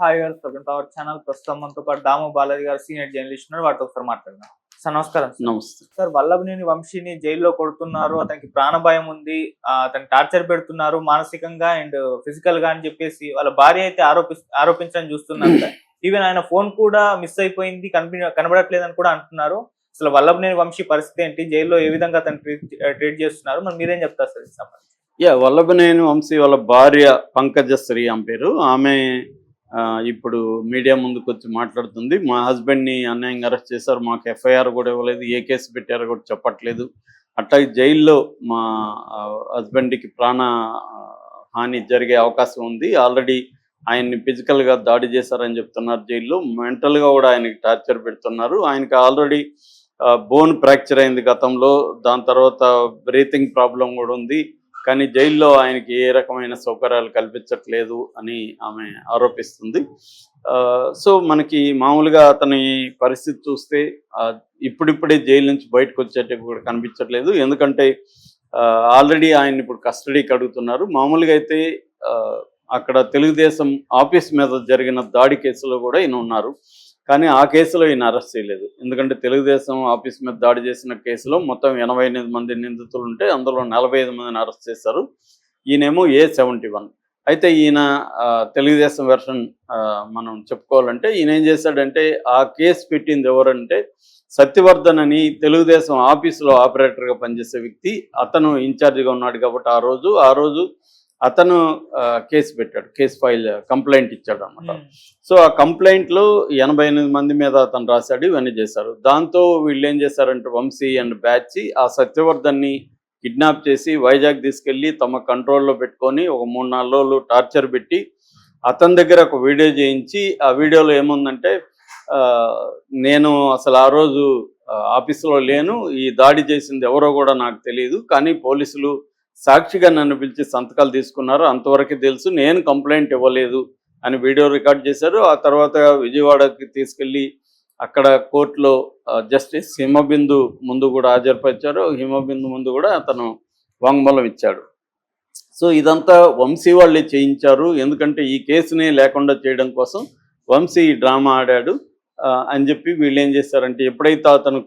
Hi గారు, welcome to our channel. ప్రస్తుతం మనతో పాటు దాము బాలాజీ గారు సీనియర్ జర్నలిస్ట్ ఉన్నారు. వాటితో ఒకసారి మాట్లాడదాం. సార్ నమస్కారం. నమస్తే. సార్, వల్లభనేని వంశీని జైల్లో కొడుతున్నారు, అతనికి ప్రాణభయం ఉంది, అతను టార్చర్ పెడుతున్నారు మానసికంగా అండ్ ఫిజికల్ గా అని చెప్పేసి వాళ్ళ భార్య అయితే ఆరోపించడం చూస్తున్నారు. ఈవెన్ ఆయన ఫోన్ కూడా మిస్ అయిపోయింది, కనబడట్లేదని కూడా అంటున్నారు. అసలు వల్లభనేని వంశీ పరిస్థితి ఏంటి, జైల్లో ఏ విధంగా అతను ట్రీట్ చేస్తున్నారు, మరి మీరేం చెప్తారు సార్ ఈ సంబంధించి? వల్లభనేని వంశీ వాళ్ళ భార్య పంకజశ్రీ ఆమె పేరు. ఆమె ఇప్పుడు మీడియా ముందుకు వచ్చి మాట్లాడుతుంది. మా హస్బెండ్ని అన్యాయంగా అరెస్ట్ చేశారు, మాకు ఎఫ్ఐఆర్ కూడా ఇవ్వలేదు, ఏ కేసు పెట్టారో కూడా చెప్పట్లేదు. అట్లాగే జైల్లో మా హస్బెండ్కి ప్రాణ హాని జరిగే అవకాశం ఉంది. ఆల్రెడీ ఆయన్ని ఫిజికల్గా దాడి చేశారని చెప్తున్నారు జైల్లో. మెంటల్గా కూడా ఆయనకి టార్చర్ పెడుతున్నారు. ఆయనకి ఆల్రెడీ బోన్ ఫ్రాక్చర్ అయింది గతంలో, దాని తర్వాత బ్రీతింగ్ ప్రాబ్లం కూడా ఉంది. కానీ జైల్లో ఆయనకి ఏ రకమైన సౌకర్యాలు కల్పించట్లేదు అని ఆమె ఆరోపిస్తుంది. సో మనకి మామూలుగా అతని పరిస్థితి చూస్తే ఇప్పుడిప్పుడే జైలు నుంచి బయటకు వచ్చేటట్టు కూడా కనిపించట్లేదు. ఎందుకంటే ఆల్రెడీ ఆయన ఇప్పుడు కస్టడీకి అడుగుతున్నారు. మామూలుగా అయితే అక్కడ తెలుగుదేశం ఆఫీస్ మీద జరిగిన దాడి కేసులో కూడా ఈయన ఉన్నారు. కానీ ఆ కేసులో ఈయన అరెస్ట్ చేయలేదు. ఎందుకంటే తెలుగుదేశం ఆఫీస్ మీద దాడి చేసిన కేసులో మొత్తం 88 మంది నిందితులు ఉంటే అందులో 45 మందిని అరెస్ట్ చేశారు. ఈయనేమో A71. అయితే ఈయన తెలుగుదేశం వెర్షన్ మనం చెప్పుకోవాలంటే ఈయన ఏం చేశాడంటే, ఆ కేసు పెట్టింది ఎవరంటే సత్యవర్ధన్ అని తెలుగుదేశం ఆఫీసులో ఆపరేటర్గా పనిచేసే వ్యక్తి. అతను ఇన్ఛార్జిగా ఉన్నాడు కాబట్టి ఆ రోజు అతను కేసు పెట్టాడు, కంప్లైంట్ ఇచ్చాడు అన్నమాట. సో ఆ కంప్లైంట్లో 88 మంది మీద అతను రాశాడు, ఇవన్నీ చేశారు. దాంతో వీళ్ళు ఏం చేశారంటే వంశీ అండ్ బ్యాచ్ ఆ సత్యవర్ధన్ని కిడ్నాప్ చేసి వైజాగ్ తీసుకెళ్ళి తమ కంట్రోల్లో పెట్టుకొని ఒక 3-4 రోజులు టార్చర్ పెట్టి అతని దగ్గర ఒక వీడియో చేయించి, ఆ వీడియోలో ఏముందంటే, నేను అసలు ఆ రోజు ఆఫీసులో లేను, ఈ దాడి చేసింది ఎవరో కూడా నాకు తెలియదు, కానీ పోలీసులు సాక్షిగా నన్ను పిలిచి సంతకాలు తీసుకున్నారు, అంతవరకు తెలుసు, నేను కంప్లైంట్ ఇవ్వలేదు అని వీడియో రికార్డ్ చేశారు. ఆ తర్వాత విజయవాడకి తీసుకెళ్ళి అక్కడ కోర్టులో జస్టిస్ హిమబిందు ముందు కూడా హాజరుపరిచారు. హిమబిందు ముందు కూడా అతను వాంగ్మూలం ఇచ్చాడు. సో ఇదంతా వంశీ వాళ్ళే చేయించారు. ఎందుకంటే ఈ కేసుని లేకుండా చేయడం కోసం వంశీ డ్రామా ఆడాడు అని చెప్పి వీళ్ళు ఏం చేశారంటే, ఎప్పుడైతే అతను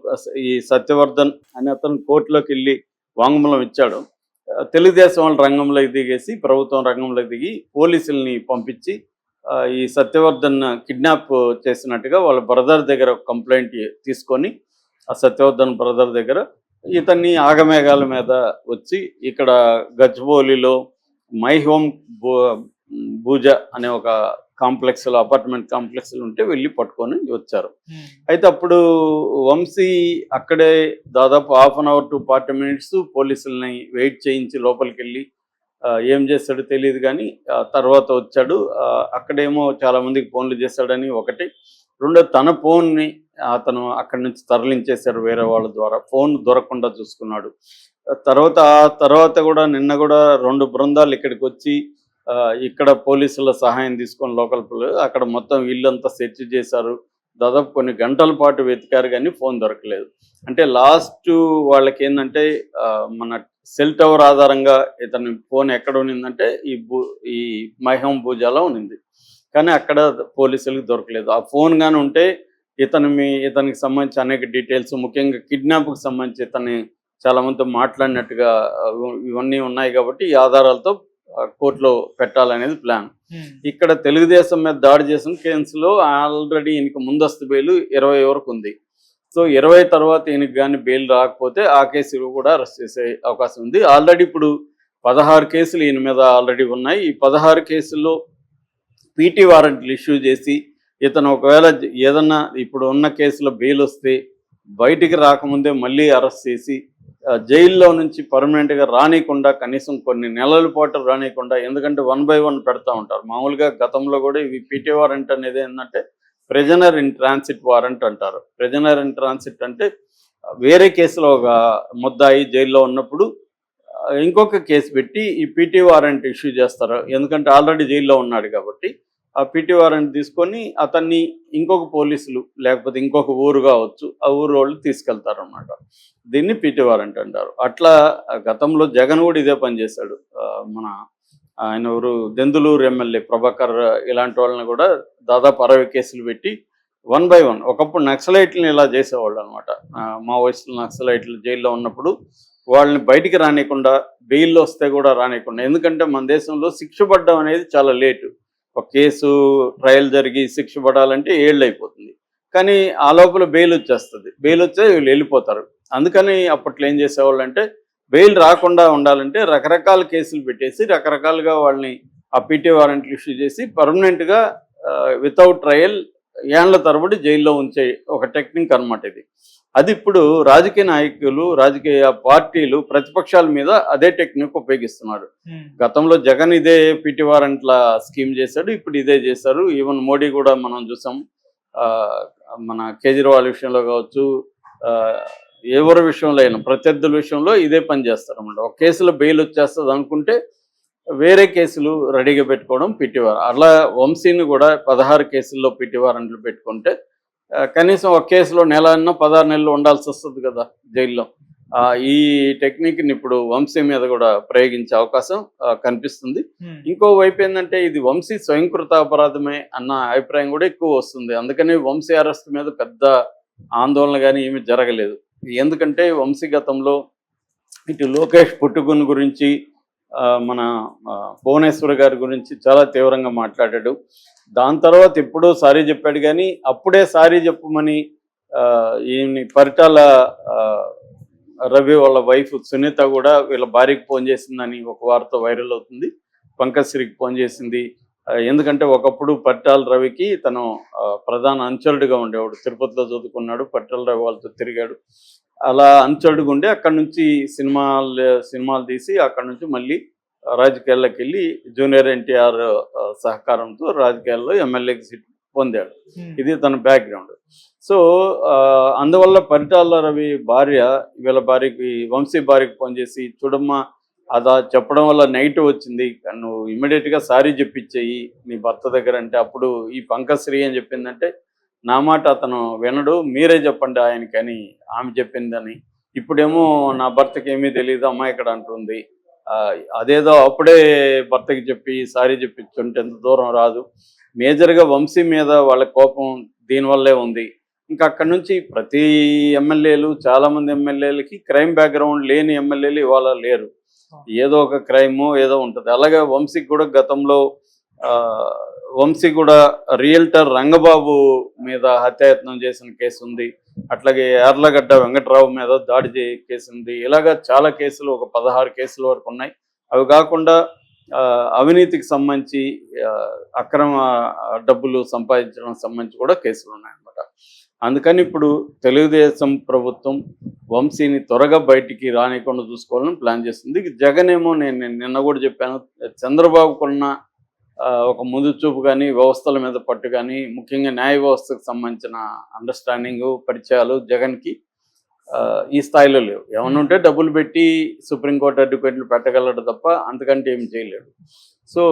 ఈ సత్యవర్ధన్ అని అతను కోర్టులోకి వెళ్ళి వాంగ్మూలం ఇచ్చాడో, తెలుగుదేశం వాళ్ళు రంగంలోకి దిగేసి, ప్రభుత్వం రంగంలోకి దిగి పోలీసుల్ని పంపించి ఈ సత్యవర్ధన్ కిడ్నాప్ చేసినట్టుగా వాళ్ళ బ్రదర్ దగ్గర కంప్లైంట్ తీసుకొని, ఆ సత్యవర్ధన్ బ్రదర్ దగ్గర ఇతన్ని ఆగమేఘాల మీద వచ్చి ఇక్కడ గచ్చిబౌలిలో మై హోమ్ భూజ అనే ఒక కాంప్లెక్స్లో, అపార్ట్మెంట్ కాంప్లెక్స్లో ఉంటే వెళ్ళి పట్టుకొని వచ్చారు. అయితే అప్పుడు వంశీ అక్కడే దాదాపు 1/2 అవర్ to 40 minutes పోలీసుల్ని వెయిట్ చేయించి లోపలికి వెళ్ళి ఏం చేస్తాడో తెలియదు, కానీ తర్వాత వచ్చాడు. అక్కడేమో చాలామందికి ఫోన్లు చేశాడని ఒకటి, రెండో తన ఫోన్ని అతను అక్కడి నుంచి తరలించేశారు వేరే వాళ్ళ ద్వారా, ఫోన్ దొరకకుండా చూసుకున్నాడు. తర్వాత కూడా నిన్న కూడా 2 బృందాలు ఇక్కడికి వచ్చి ఇక్కడ పోలీసుల సహాయం తీసుకొని లోకల్ అక్కడ మొత్తం ఇల్లంతా సెర్చ్ చేశారు. దాదాపు కొన్ని గంటల పాటు వెతికారు, కానీ ఫోన్ దొరకలేదు. అంటే లాస్ట్ వాళ్ళకి ఏంటంటే, మన సెల్ టవర్ ఆధారంగా ఇతని ఫోన్ ఎక్కడ ఉన్నిందంటే ఈ మైహోం భూజాలో ఉన్నింది, కానీ అక్కడ పోలీసులకు దొరకలేదు. ఆ ఫోన్ కానీ ఉంటే ఇతనికి సంబంధించి అనేక డీటెయిల్స్, ముఖ్యంగా కిడ్నాప్కి సంబంధించి ఇతన్ని చాలామందితో మాట్లాడినట్టుగా ఇవన్నీ ఉన్నాయి. కాబట్టి ఈ ఆధారాలతో కోర్టులో పెట్టాలనేది ప్లాన్. ఇక్కడ తెలుగుదేశం మీద దాడి చేసిన కేసులో ఆల్రెడీ ఈయనకి ముందస్తు బెయిల్ 20 వరకు ఉంది. సో 20 తర్వాత ఈయనకి కానీ బెయిల్ రాకపోతే ఆ కేసులు కూడా అరెస్ట్ చేసే అవకాశం ఉంది. ఆల్రెడీ ఇప్పుడు 16 కేసులు ఈయన మీద ఆల్రెడీ ఉన్నాయి. ఈ 16 కేసుల్లో పీటీ వారెంట్లు ఇష్యూ చేసి ఇతను ఒకవేళ ఏదన్నా ఇప్పుడు ఉన్న కేసులో బెయిల్ వస్తే బయటికి రాకముందే మళ్ళీ అరెస్ట్ చేసి జైల్లో నుంచి పర్మనెంట్గా రానియకుండా, కనీసం కొన్ని నెలల పాటు రానియకుండా, ఎందుకంటే 1 by 1 పెడతా ఉంటారు. మామూలుగా గతంలో కూడా ఇవి పీటీ వారెంట్ అనేది ఏంటంటే ప్రిజనర్ ఇన్ ట్రాన్సిట్ వారెంట్ అంటారు. ప్రిజనర్ ఇన్ ట్రాన్సిట్ అంటే వేరే కేసులో ఒక ముద్దాయి జైల్లో ఉన్నప్పుడు ఇంకొక కేసు పెట్టి ఈ పీటీ వారెంట్ ఇష్యూ చేస్తారు. ఎందుకంటే ఆల్రెడీ జైల్లో ఉన్నాడు కాబట్టి ఆ పీటీ వారెంట్ తీసుకొని అతన్ని ఇంకొక పోలీసులు లేకపోతే ఇంకొక ఊరు కావచ్చు, ఆ ఊరు వాళ్ళు తీసుకెళ్తారు అన్నమాట. దీన్ని పీటీ వారెంట్ అంటారు. అట్లా గతంలో జగన్ కూడా ఇదే పని చేశాడు. మన ఆయన ఎవరు దెందులూరు ఎమ్మెల్యే ప్రభాకర్ ఇలాంటి వాళ్ళని కూడా దాదాపు 60 కేసులు పెట్టి 1 by 1 ఒకప్పుడు నక్సలైట్లను ఇలా చేసేవాళ్ళు అనమాట. మావోయిస్టులు నక్సలైట్లు జైల్లో ఉన్నప్పుడు వాళ్ళని బయటికి రానియకుండా, బెయిల్లో వస్తే కూడా రానియకుండా. ఎందుకంటే మన దేశంలో శిక్ష పడడం అనేది చాలా లేటు. ఒక కేసు ట్రయల్ జరిగి శిక్ష పడాలంటే ఏళ్ళు అయిపోతుంది. కానీ ఆ లోపల బెయిల్ వచ్చేస్తుంది. బెయిల్ వచ్చే వీళ్ళు వెళ్ళిపోతారు. అందుకని అప్పట్లో ఏం చేసేవాళ్ళు అంటే బెయిల్ రాకుండా ఉండాలంటే రకరకాల కేసులు పెట్టేసి రకరకాలుగా వాళ్ళని ఆ పీటీ వారెంట్లు ఇష్యూ చేసి పర్మనెంట్గా వితౌట్ ట్రయల్ ఏళ్ల తరబడి జైల్లో ఉంచే ఒక టెక్నిక్ అనమాట ఇది. అది ఇప్పుడు రాజకీయ నాయకులు, రాజకీయ పార్టీలు, ప్రతిపక్షాల మీద అదే టెక్నిక్ ఉపయోగిస్తున్నారు. గతంలో జగన్ ఇదే పీటీ వారెంట్ల స్కీమ్ చేశాడు, ఇప్పుడు ఇదే చేశారు. ఈవెన్ మోడీ కూడా మనం చూసాం. మన కేజ్రీవాల్ విషయంలో కావచ్చు, ఎవరి విషయంలో అయినా ప్రత్యర్థుల విషయంలో ఇదే పని చేస్తారు అన్నమాట. ఒక కేసులో బెయిల్ వచ్చేస్తుంది అనుకుంటే వేరే కేసులు రెడీగా పెట్టుకోవడం పీటీ వారెంట్. అలా వంశీని కూడా 16 కేసుల్లో పీటీ వారెంట్లు పెట్టుకుంటే కనీసం ఒక కేసులో నెల అన్నా 16 నెలలు ఉండాల్సి వస్తుంది కదా జైల్లో. ఈ టెక్నిక్ని ఇప్పుడు వంశీ మీద కూడా ప్రయోగించే అవకాశం కనిపిస్తుంది. ఇంకో వైపు ఏంటంటే ఇది వంశీ స్వయంకృత అపరాధమే అన్న అభిప్రాయం కూడా ఎక్కువ వస్తుంది. అందుకని వంశీ అరెస్ట్ మీద పెద్ద ఆందోళన కానీ ఏమీ జరగలేదు. ఎందుకంటే వంశీ గతంలో ఇటు లోకేష్ పుట్టుగుని గురించి, మన భువనేశ్వర్ గారి గురించి చాలా తీవ్రంగా మాట్లాడాడు. దాని తర్వాత ఎప్పుడో సారీ చెప్పాడు, కానీ అప్పుడే సారీ చెప్పమని ఈయన్ని పరిటాల రవి వాళ్ళ వైఫ్ సునీత కూడా వీళ్ళ భార్యకి ఫోన్ చేసిందని ఒక వార్త వైరల్ అవుతుంది. పంకశ్రీకి ఫోన్ చేసింది. ఎందుకంటే ఒకప్పుడు పరిటాల రవికి తను ప్రధాన అనుచరుడిగా ఉండేవాడు. తిరుపతిలో చదువుకున్నాడు, పరిటాల రవి వాళ్ళతో తిరిగాడు. అలా అనుచరుడుగా ఉండి అక్కడి నుంచి సినిమాలు తీసి అక్కడి నుంచి మళ్ళీ రాజకీయాల్లోకి వెళ్ళి జూనియర్ ఎన్టీఆర్ సహకారంతో రాజకీయాల్లో ఎమ్మెల్యేకి సీట్ పొందాడు. ఇది తన బ్యాక్గ్రౌండ్. సో అందువల్ల పరిటాల రవి భార్య వీళ్ళ భార్యకి, వంశీ భార్యకి ఫోన్ చేసి, చూడమ్మా అదా చెప్పడం వల్ల నెగిటివ్ వచ్చింది, నువ్వు ఇమ్మీడియట్గా సారీ చెప్పించేయి నీ భర్త దగ్గర అంటే, అప్పుడు ఈ పంకశ్రీ అని చెప్పిందంటే నా మాట అతను వినడు, మీరే చెప్పండి ఆయనకని ఆమె చెప్పిందని. ఇప్పుడేమో నా భర్తకి ఏమీ తెలియదు అమ్మా ఇక్కడ అంటుంది. అదేదో అప్పుడే భర్తకి చెప్పి సారీ చెప్పించుంటే ఎంత దూరం రాదు. మేజర్గా వంశీ మీద వాళ్ళ కోపం దీనివల్లే ఉంది. ఇంకా అక్కడి నుంచి ప్రతి ఎమ్మెల్యేలు, చాలామంది ఎమ్మెల్యేలకి క్రైమ్ బ్యాక్గ్రౌండ్ లేని ఎమ్మెల్యేలు ఇవాళ లేరు. ఏదో ఒక క్రైమ్ ఏదో ఉంటుంది. అలాగే వంశీకి కూడా గతంలో వంశీ కూడా రియల్టర్ రంగబాబు మీద హత్యాయత్నం చేసిన కేసు ఉంది. అట్లాగే యార్లగడ్డ వెంకట్రావు మీద దాడి కేసు ఉంది. ఇలాగా చాలా కేసులు, ఒక 16 కేసుల వరకు ఉన్నాయి. అవి కాకుండా అవినీతికి సంబంధించి అక్రమ డబ్బులు సంపాదించడం సంబంధించి కూడా కేసులు ఉన్నాయన్నమాట. అందుకని ఇప్పుడు తెలుగుదేశం ప్రభుత్వం వంశీని త్వరగా బయటికి రానికుండా చూసుకోవాలని ప్లాన్ చేస్తుంది. జగన్ ఏమో నేను నిన్న కూడా చెప్పాను, చంద్రబాబుకున్న ఒక ముందు చూపు కానీ, వ్యవస్థల మీద పట్టు కానీ, ముఖ్యంగా న్యాయ వ్యవస్థకు సంబంధించిన అండర్స్టాండింగ్, పరిచయాలు జగన్కి ఈ స్థాయిలో లేవు. ఏమన్నా ఉంటే డబ్బులు పెట్టి సుప్రీంకోర్టు అడ్వకేట్లు పెట్టగలడు తప్ప అంతకంటే ఏం చేయలేడు. సో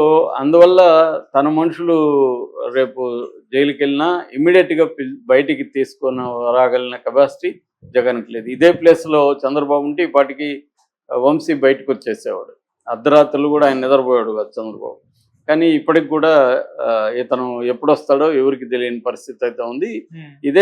అందువల్ల తన మనుషులు రేపు జైలుకి వెళ్ళినా ఇమ్మీడియట్గా బయటికి తీసుకొని రాగలిగిన కెపాసిటీ జగన్కి లేదు. ఇదే ప్లేస్లో చంద్రబాబు ఉంటే ఈ పాటికి వంశీ బయటకు వచ్చేసేవాడు. అర్ధరాత్రులు కూడా ఆయన నిద్రపోయాడు కదా చంద్రబాబు. కానీ ఇప్పటికి కూడా ఇతను ఎప్పుడు వస్తాడో ఎవరికి తెలియని పరిస్థితి అయితే ఉంది. ఇదే